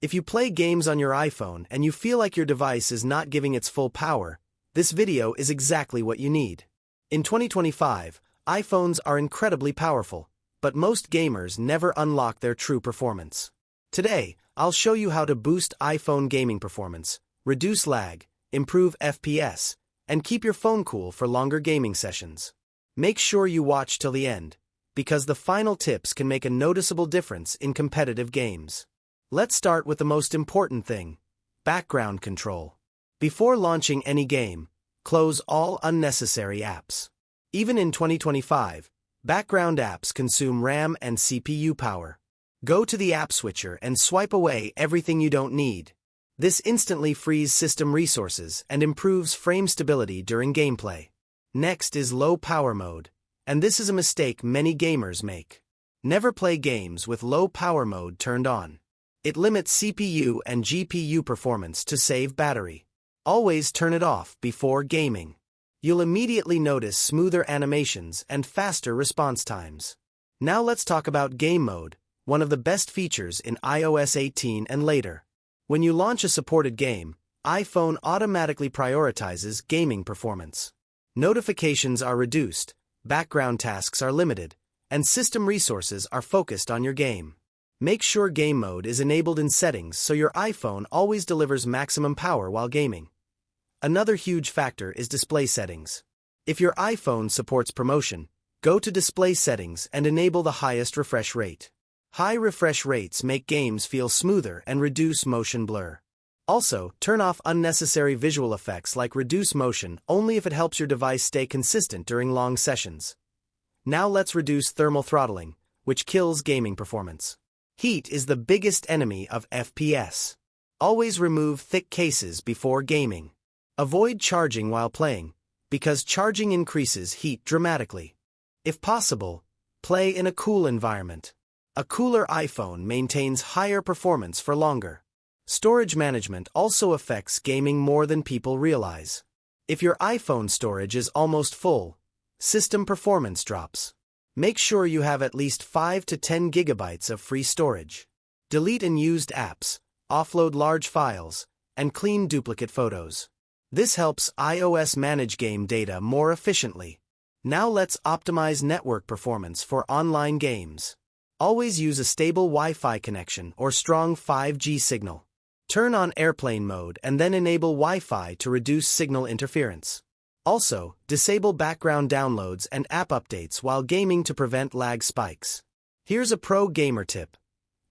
If you play games on your iPhone and you feel like your device is not giving its full power, this video is exactly what you need. In 2025, iPhones are incredibly powerful, but most gamers never unlock their true performance. Today, I'll show you how to boost iPhone gaming performance, reduce lag, improve FPS, and keep your phone cool for longer gaming sessions. Make sure you watch till the end, because the final tips can make a noticeable difference in competitive games. Let's start with the most important thing: background control. Before launching any game, close all unnecessary apps. Even in 2025, background apps consume RAM and CPU power. Go to the app switcher and swipe away everything you don't need. This instantly frees system resources and improves frame stability during gameplay. Next is low power mode, and this is a mistake many gamers make. Never play games with low power mode turned on. It limits CPU and GPU performance to save battery. Always turn it off before gaming. You'll immediately notice smoother animations and faster response times. Now let's talk about game mode, one of the best features in iOS 18 and later. When you launch a supported game, iPhone automatically prioritizes gaming performance. Notifications are reduced, background tasks are limited, and system resources are focused on your game. Make sure game mode is enabled in settings so your iPhone always delivers maximum power while gaming. Another huge factor is display settings. If your iPhone supports promotion, go to display settings and enable the highest refresh rate. High refresh rates make games feel smoother and reduce motion blur. Also, turn off unnecessary visual effects like reduce motion only if it helps your device stay consistent during long sessions. Now let's reduce thermal throttling, which kills gaming performance. Heat is the biggest enemy of FPS. Always remove thick cases before gaming. Avoid charging while playing, because charging increases heat dramatically. If possible, play in a cool environment. A cooler iPhone maintains higher performance for longer. Storage management also affects gaming more than people realize. If your iPhone storage is almost full, system performance drops. Make sure you have at least 5 to 10 gigabytes of free storage. Delete unused apps, offload large files, and clean duplicate photos. This helps iOS manage game data more efficiently. Now let's optimize network performance for online games. Always use a stable Wi-Fi connection or strong 5G signal. Turn on airplane mode and then enable Wi-Fi to reduce signal interference. Also, disable background downloads and app updates while gaming to prevent lag spikes. Here's a pro gamer tip: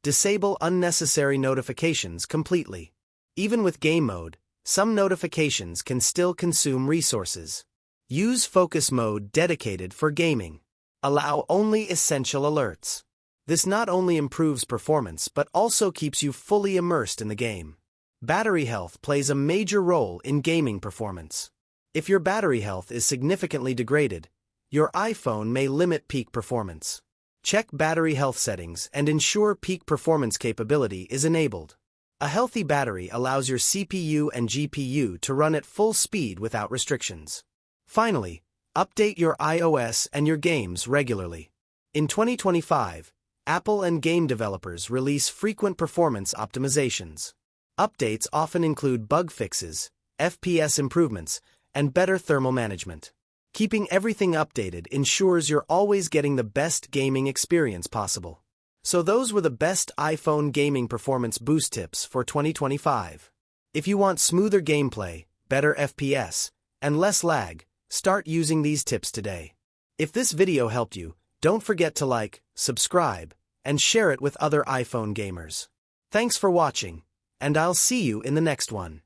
disable unnecessary notifications completely. Even with game mode, some notifications can still consume resources. Use focus mode dedicated for gaming. Allow only essential alerts. This not only improves performance but also keeps you fully immersed in the game. Battery health plays a major role in gaming performance. If your battery health is significantly degraded, your iPhone may limit peak performance. Check battery health settings and ensure peak performance capability is enabled. A healthy battery allows your CPU and GPU to run at full speed without restrictions. Finally, update your iOS and your games regularly. In 2025, Apple and game developers release frequent performance optimizations. Updates often include bug fixes, FPS improvements, and better thermal management. Keeping everything updated ensures you're always getting the best gaming experience possible. So those were the best iPhone gaming performance boost tips for 2025. If you want smoother gameplay, better FPS, and less lag, start using these tips today. If this video helped you, don't forget to like, subscribe, and share it with other iPhone gamers. Thanks for watching, and I'll see you in the next one.